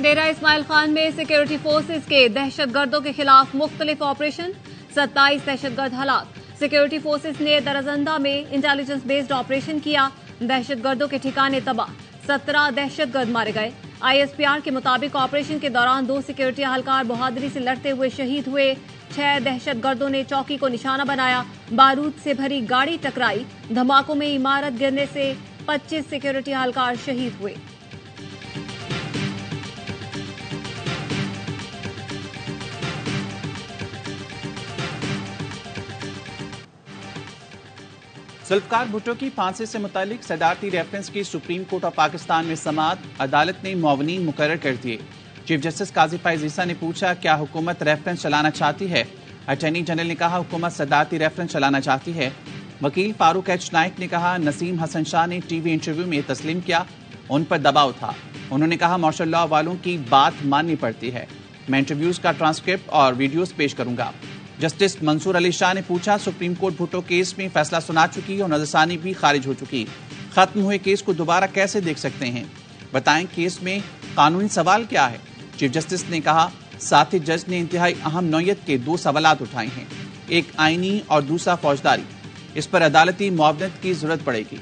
डेरा इस्माइल खान में security forces के दहशतगर्दों के खिलाफ मुख्तलिफ ऑपरेशन, 27 दहशतगर्द हलाक। सिक्योरिटी फोर्सेज ने दरअजंदा में इंटेलिजेंस बेस्ड ऑपरेशन किया, दहशतगर्दों के ठिकाने तबाह, 17 दहशतगर्द मारे गए। ISPR के मुताबिक ऑपरेशन के दौरान 2 सिक्योरिटी एहलकार बहादुरी से लड़ते हुए शहीद हुए। 6 दहशतगर्दों ने चौकी को निशाना बनाया, बारूद से भरी गाड़ी टकराई। धमाकों में इमारत गिरने से 25 सिक्योरिटी एहलकार शहीद हुए। जुल्फकार भुट्टो की फांसी से मुतालिक सदारती रेफरेंस की सुप्रीम कोर्ट ऑफ पाकिस्तान में समाअत, अदालत ने मुअव्विनीन मुकर्रर कर दिए। चीफ जस्टिस काजी फैज ईसा ने पूछा, क्या हुकूमत रेफरेंस चलाना चाहती है? अटॉर्नी जनरल ने कहा, हुकूमत सदारती रेफरेंस चलाना चाहती है। वकील फारूक एच नाइक ने कहा, नसीम हसन शाह ने टीवी इंटरव्यू में तस्लीम किया, उन पर दबाव था। उन्होंने कहा, मार्शल लॉ वालों की बात माननी पड़ती है। मैं इंटरव्यूज का ट्रांसक्रिप्ट और वीडियोज पेश करूंगा। जस्टिस मंसूर अली शाह ने पूछा, सुप्रीम कोर्ट भुट्टो केस में फैसला सुना चुकी और नजरसानी भी खारिज हो चुकी, खत्म हुए केस को दोबारा कैसे देख सकते हैं? बताएं, केस में कानूनी सवाल क्या है? चीफ जस्टिस ने कहा, साथी जज ने इंतहाई अहम नौयत के 2 सवालात उठाए हैं, एक आईनी और दूसरा फौजदारी। इस पर अदालती मुआवनत की जरूरत पड़ेगी।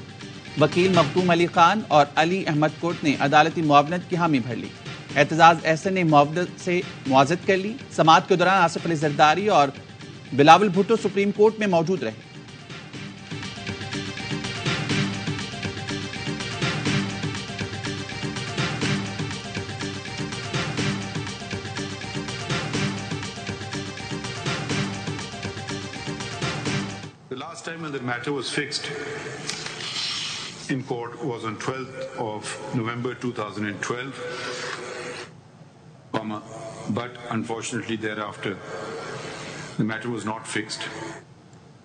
वकील मखदूम अली खान और अली अहमद कोर्ट ने अदालती मुआवनत की हामी भर ली। एतजाज एहसन ने मुआवनत से मुआवजत कर ली। समाअत के दौरान आसिफ अली जरदारी और बिलावल भुट्टो सुप्रीम कोर्ट में मौजूद रहे। The last time when the matter was fixed in court was on 12th of November 2012, but unfortunately thereafter the matter was not fixed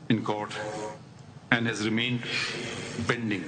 in court and has remained pending.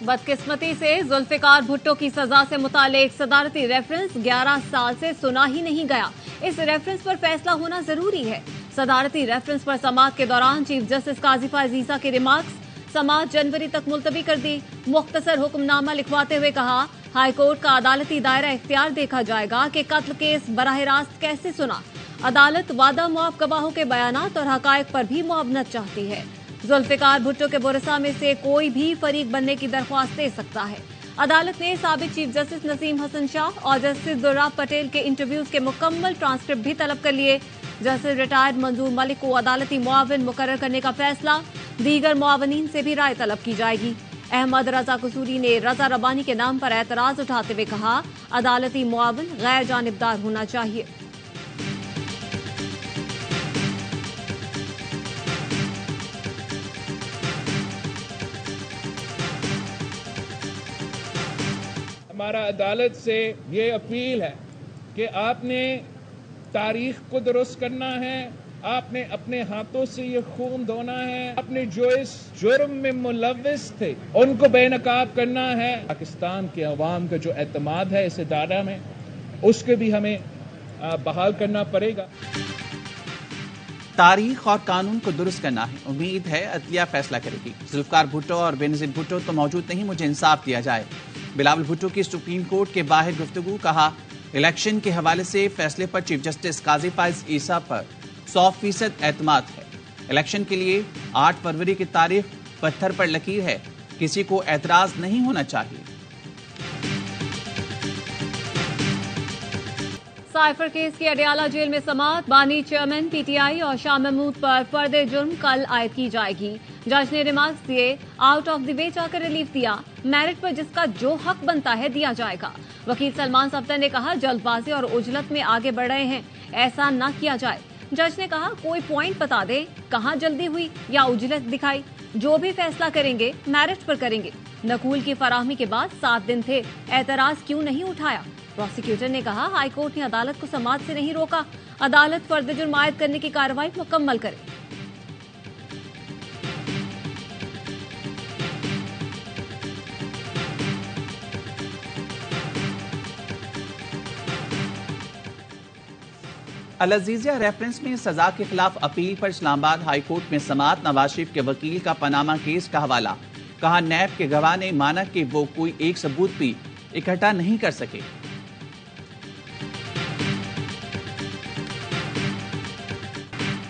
बदकिस्मती से जुल्फिकार भुट्टो की सजा से मुतालिक सदारती reference 11 साल से सुना ही नहीं गया। इस रेफरेंस पर फैसला होना जरूरी है। सदारती रेफरेंस पर समाअत के दौरान चीफ जस्टिस काजी फैज ईसा के रिमार्क्स, समाअत जनवरी तक मुलतवी कर दी। मुख्तसर हुक्मनामा लिखवाते हुए कहा, हाईकोर्ट का अदालती दायरा इख्तियार देखा जाएगा कि कत्ल केस बराह रास्त कैसे सुना। अदालत वादा मुआफ गवाहों के बयानात और हकायक पर भी मुआवनत चाहती है। जुल्फिकार भुट्टो के बुरसा में से कोई भी फरीक बनने की दरख्वास्त दे सकता है। अदालत ने साबिक चीफ जस्टिस नसीम हसन शाह और जस्टिस दुर्रा पटेल के इंटरव्यूज के मुकम्मल ट्रांसक्रिप्ट भी तलब कर लिए। जस्टिस रिटायर्ड मंजूर मलिक को अदालती मुआविन मुकर्रर करने का फैसला, दीगर मुआवनीन से भी राय तलब की जाएगी। अहमद रजा कसूरी ने रजा रबानी के नाम पर एतराज उठाते हुए कहा, अदालती मुआविन गैर जानिबदार होना चाहिए। हमारा अदालत से ये अपील है कि आपने तारीख को दुरुस्त करना है, आपने अपने हाथों से ये खून धोना है, अपने जो इस जुर्म में मुलव्विस थे उनको बेनकाब करना है। पाकिस्तान के अवाम का जो एतमाद है इस इदारा में, उसके भी हमें बहाल करना पड़ेगा। तारीख और कानून को दुरुस्त करना है। उम्मीद है अदलिया फैसला करेगी। जुल्फकार भुट्टो और बेनजीर भुट्टो तो मौजूद नहीं, मुझे इंसाफ दिया जाए। बिलावल भुट्टो की सुप्रीम कोर्ट के बाहर गुफ्तगू, कहा, इलेक्शन के हवाले से फैसले पर चीफ जस्टिस काजी फैज ईसा पर 100% एतमाद है। इलेक्शन के लिए 8 फरवरी की तारीख पत्थर पर लकीर है, किसी को एतराज नहीं होना चाहिए। साइफर केस की अडियाला जेल में समाअत, बानी चेयरमैन PTI और शाह महमूद पर फर्द जुर्म कल आयद की जाएगी। जज ने रिमार्क्स दिए, आउट ऑफ द वे जाकर रिलीफ दिया, मेरिट पर जिसका जो हक बनता है दिया जाएगा। वकील सलमान सफ्दर ने कहा, जल्दबाजी और उजलत में आगे बढ़ रहे हैं, ऐसा न किया जाए। जज ने कहा, कोई पॉइंट बता दे, कहां जल्दी हुई या उजलत दिखाई, जो भी फैसला करेंगे मेरिट पर करेंगे। नकूल की फराहमी के बाद 7 दिन थे, एतराज क्यों नहीं उठाया? प्रोसिक्यूटर ने कहा, हाईकोर्ट ने अदालत को समाअत से नहीं रोका, अदालत फर्द जुर्म आयद करने की कार्रवाई मुकम्मल करे। अल अजीजिया रेफरेंस में सजा के खिलाफ अपील पर इस्लामाबाद हाईकोर्ट में समाअत, नवाज शरीफ के वकील का पनामा केस का हवाला, कहा, नैब के गवाह ने माना कि वो कोई एक सबूत भी इकट्ठा नहीं कर सके।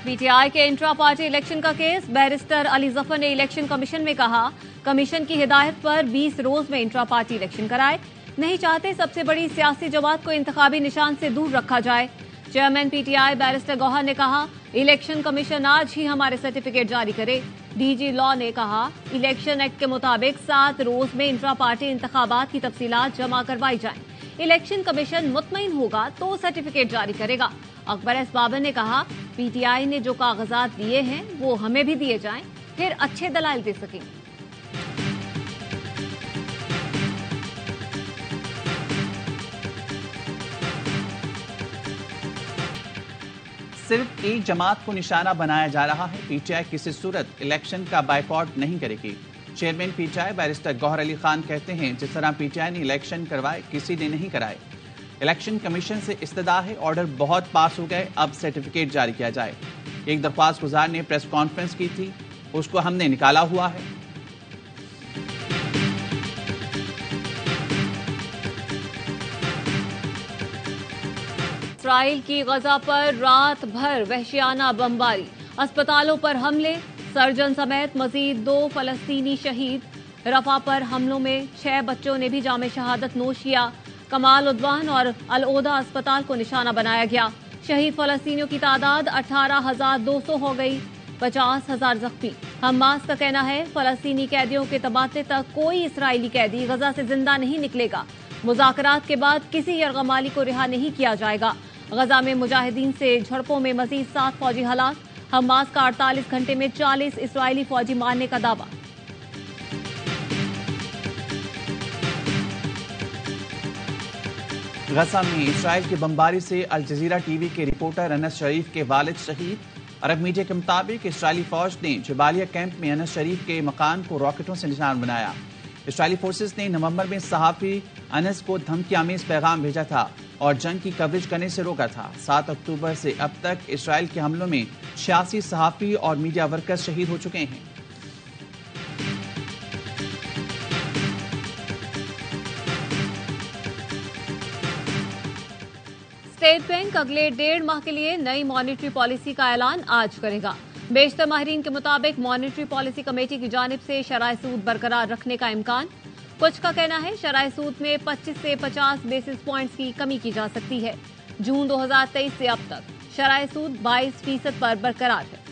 पीटीआई के इंट्रा पार्टी इलेक्शन का केस, बैरिस्टर अली जफर ने इलेक्शन कमीशन में कहा, कमीशन की हिदायत पर 20 रोज में इंट्रा पार्टी इलेक्शन कराए, नहीं चाहते सबसे बड़ी सियासी जमात को इंतखाबी निशान से दूर रखा जाए। चेयरमैन पीटीआई बैरिस्टर गौहर ने कहा, इलेक्शन कमीशन आज ही हमारे सर्टिफिकेट जारी करे। डीजी लॉ ने कहा, इलेक्शन एक्ट के मुताबिक 7 रोज में इंट्रा पार्टी इंतखाबात की तफसीलात जमा करवाई जाएं। इलेक्शन कमीशन मुतमईन होगा तो सर्टिफिकेट जारी करेगा। अकबर एस बाबर ने कहा, पीटीआई ने जो कागजात दिए हैं वो हमें भी दिए जाएं, फिर अच्छे दलाइल दे सकेंगे। सिर्फ एक जमात को निशाना बनाया जा रहा है। पीटीआई किसी सूरत इलेक्शन का बायकॉट नहीं करेगी। Chairman PTI barrister Gauhar Ali Khan कहते हैं, जिस तरह पीटीआई ने इलेक्शन करवाए किसी ने नहीं कराए। इलेक्शन कमीशन से इस्तदा है, ऑर्डर बहुत पास हो गए, अब सर्टिफिकेट जारी किया जाए। एक दरख्वास्त गुजार ने प्रेस कॉन्फ्रेंस की थी, उसको हमने निकाला हुआ है। इसराइल की गजा पर रात भर वहशियाना बमबारी, अस्पतालों पर हमले, सर्जन समेत मजीद 2 फलस्तीनी शहीद। रफा पर हमलों में 6 बच्चों ने भी जामे शहादत नोश किया। कमाल उद्वान और अल ओदा अस्पताल को निशाना बनाया गया। शहीद फलस्तीनियों की तादाद 18,200 हो गई, 50,000 जख्मी। हमास का कहना है, फलस्तीनी कैदियों के तबादले तक कोई इसराइली कैदी गजा से जिंदा नहीं निकलेगा। मुज़ाकरात के बाद किसी यरगमाली को रिहा नहीं किया जाएगा। गजा में मुजाहिदीन से झड़पों में मजीद 7 फौजी हलाक। हमास का 48 घंटे में 40 इसराइली फौजी मारने का दावा। गजा में इसराइल की बमबारी से अल जजीरा टीवी के रिपोर्टर अनस शरीफ के वालिद शहीद। अरब मीडिया के मुताबिक इसराइली फौज ने जबालिया कैंप में अनस शरीफ के मकान को रॉकेटों से निशान बनाया। इसराइली फोर्सेस ने नवंबर में सहाफी अनस को धमकीआमेज पैगाम भेजा था और जंग की कवरेज करने से रोका था। 7 अक्टूबर से अब तक इसराइल के हमलों में 86 सहाफी और मीडिया वर्कर्स शहीद हो चुके हैं। स्टेट बैंक अगले 1.5 माह के लिए नई मॉनेटरी पॉलिसी का ऐलान आज करेगा। बेशतर माहिरीन के मुताबिक मॉनेटरी पॉलिसी कमेटी की जानिब से शरह सूद बरकरार रखने का इम्कान। कुछ का कहना है, शरह सूद में 25 से 50 बेसिस पॉइंट्स की कमी की जा सकती है। जून 2023 से अब तक शरह सूद 22% पर बरकरार है।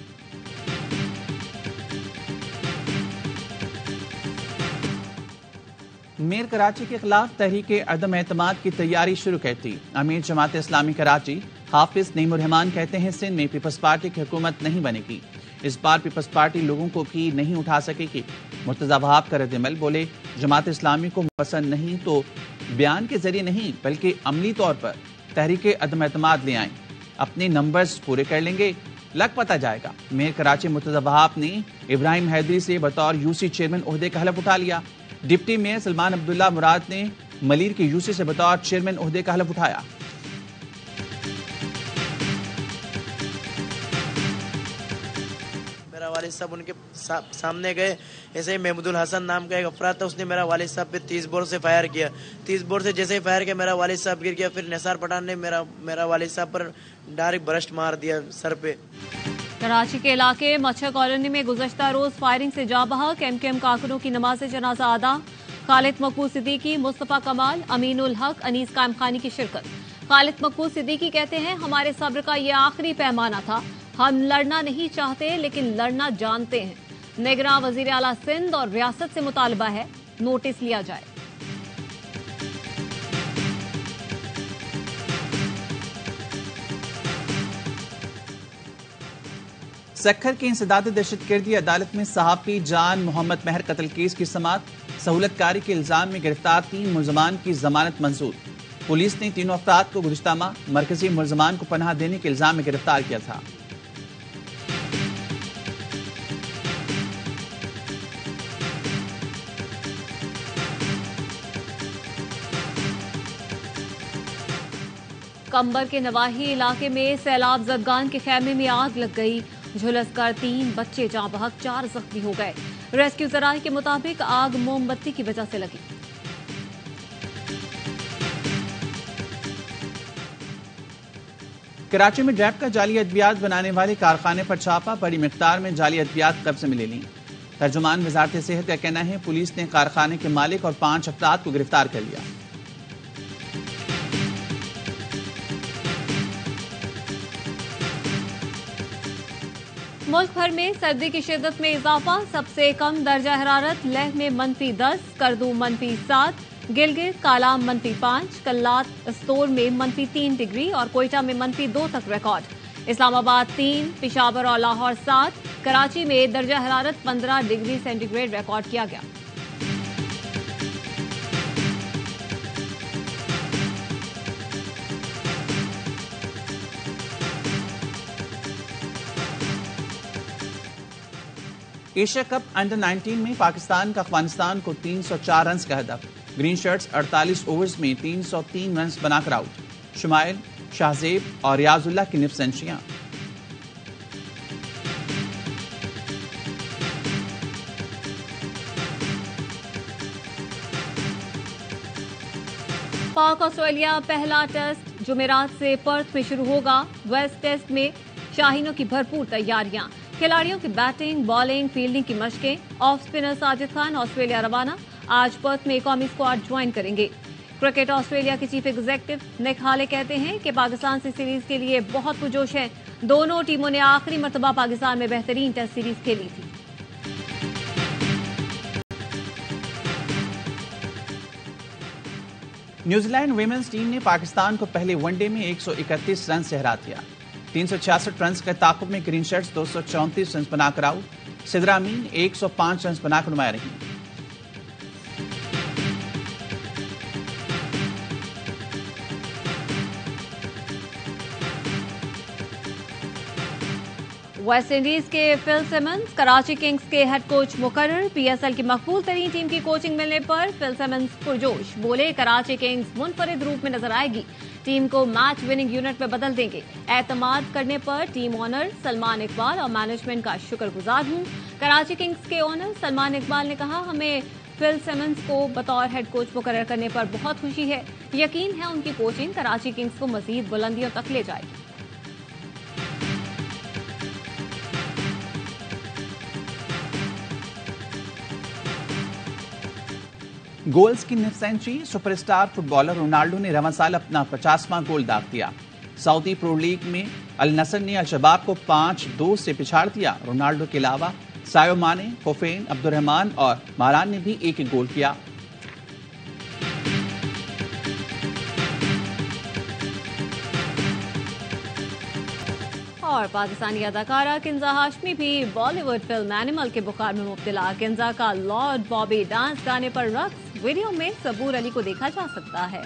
मीर कराची के खिलाफ तहरीके अदम एतमाद की तैयारी शुरू कहती। अमीर जमात इस्लामी कराची हाफिज नईमुर रहमान कहते हैं, सिंध में पीपल्स पार्टी की हुकूमत नहीं बनेगी। इस बार पीपल्स पार्टी लोगों को भी नहीं उठा सकेगी। मुर्तजा वहाब का रद्द-ए-अमल, बोले जमात इस्लामी को पसंद नहीं तो बयान के जरिए नहीं बल्कि अमली तौर पर तहरीके अदम एतमाद ले आए, अपने नंबर्स पूरे कर लेंगे, लग पता जाएगा। मेयर कराची मुर्तजा वहाब ने इब्राहिम हैदरी से बतौर यूसी चेयरमैन ओहदे का हलफ उठा लिया। डिप्टी मेयर सलमान अब्दुल्ला मुराद ने मलीर के यूसी से बतौर चेयरमैन ओहदे का हलफ उठाया। मेरा वालिद साहब उनके सामने गए, ऐसे ही महमूदुल हसन नाम का एक अफराद था, उसने मेरा वालिद साहब पे 30 बोर से फायर किया। 30 बोर से जैसे ही फायर किया मेरा वालिद साहब गिर गया। फिर निसार पठान ने मेरा वालिद साहब पर डायरेक्ट बरस्ट मार दिया सर पे। कराची के इलाके मच्छर कॉलोनी में गुज़श्ता रोज फायरिंग से जा बहक। एमकेएम कारकुनों की नमाज जनाजा अदा। खालिद मकबूल सिद्दीकी, मुस्तफा कमाल, अमीनुल हक, अनीस कायम खानी की शिरकत। खालिद मकबूल सिद्दीकी कहते हैं, हमारे सब्र का ये आखिरी पैमाना था। हम लड़ना नहीं चाहते लेकिन लड़ना जानते हैं। निगरान वजीर आला सिंध और रियासत से मुतालबा है नोटिस लिया जाए। सक्खर की इंसदाद दहशतगर्दी अदालत में सहाफी जान मोहम्मद महर कत्ल केस की समाअत। सहूलतकारी के इल्जाम में गिरफ्तार 3 मुलजमान की जमानत मंजूर। पुलिस ने तीनों अफराद को गुज़िश्ता माह मरकजी मुलजमान को पनाह देने के इल्जाम में गिरफ्तार किया था। कंबर के नवाही इलाके में सैलाब जदगान के खैमे में आग लग गई। झुलसकर 3 बच्चे जाँ बहक, 4 जख्मी हो गए। रेस्क्यू जराये के मुताबिक आग मोमबत्ती की वजह से लगी। कराची में डैप का जाली अद्वियात बनाने वाले कारखाने पर छापा, बड़ी मिकदार में जाली अद्वियात कब्जे में ले ली। तर्जुमान वजारत सेहत का कहना है पुलिस ने कारखाने के मालिक और 5 अफराद को गिरफ्तार कर लिया। मुल्क भर में सर्दी की शिद्दत में इजाफा, सबसे कम दर्जा हरारत लेह में -10, करदू -7, गिलगित कालाम -5, कल्लात स्तोर में -3 डिग्री और कोयटा में -2 तक रिकॉर्ड। इस्लामाबाद 3, पेशावर और लाहौर 7, कराची में दर्जा हरारत 15 डिग्री सेंटीग्रेड रिकॉर्ड किया गया। एशिया कप अंडर 19 में पाकिस्तान का अफगानिस्तान को 304 रन का हदफ। ग्रीन शर्ट्स 48 ओवर्स में 303 रन बनाकर आउट। शुमाइल, शाहजेब और रियाजुल्लाह की निफ सेंचुरियां। पाक ऑस्ट्रेलिया पहला टेस्ट जुमेरात से पर्थ में शुरू होगा। वेस्ट टेस्ट में शाहीनों की भरपूर तैयारियां, खिलाड़ियों की बैटिंग, बॉलिंग, फील्डिंग की मशकें। Off spinner Sajid Khan Australia रवाना, आज पर्थ में कौमी स्क्वाड ज्वाइन करेंगे। क्रिकेट ऑस्ट्रेलिया के चीफ एग्जीक्यूटिव निक हाले कहते हैं कि पाकिस्तान से सीरीज के लिए बहुत पुरजोश है। दोनों टीमों ने आखिरी मर्तबा पाकिस्तान में बेहतरीन टेस्ट सीरीज खेली थी। न्यूजीलैंड वुमेन्स टीम ने पाकिस्तान को पहले वनडे में 131 रन से हरा दिया। 366 रन के ताकुब में ग्रीन शर्ट्स 234 रन बनाकर आउट। सिदरा अमीन 105 रन बनाकर नुमाया रही। वेस्ट इंडीज के फिल सिमंस कराची किंग्स के हेड कोच मुकर्रर। पीएसएल की मकबूल तरीन टीम की कोचिंग मिलने पर फिल सिमंस पुरजोश, बोले कराची किंग्स मुनफरिद रूप में नजर आएगी, टीम को मैच विनिंग यूनिट में बदल देंगे। एतमाद करने पर टीम ओनर सलमान इकबाल और मैनेजमेंट का शुक्रगुजार हूं। कराची किंग्स के ओनर सलमान इकबाल ने कहा, हमें फिल सिमंस को बतौर हेड कोच मुकर्रर करने पर बहुत खुशी है। यकीन है उनकी कोचिंग कराची किंग्स को मजीद बुलंदियों तक ले जाएगी। गोल्स की निफ सेंचुरी, सुपरस्टार फुटबॉलर रोनाल्डो ने रवां साल अपना 50वां गोल दाग दिया। सऊदी प्रो लीग में अल नसर ने अल शबाब को 5-2 से पिछाड़ दिया। रोनाल्डो के अलावा सायो माने, होफेन, अब्दुर्रहमान और मारान ने भी एक गोल किया। और पाकिस्तानी अदाकारा किंजा हाशमी भी बॉलीवुड फिल्म एनिमल के बुखार में मुब्तला। किंजा का लॉर्ड बॉबी डांस गाने पर रक्स वीडियो में सबूर अली को देखा जा सकता है।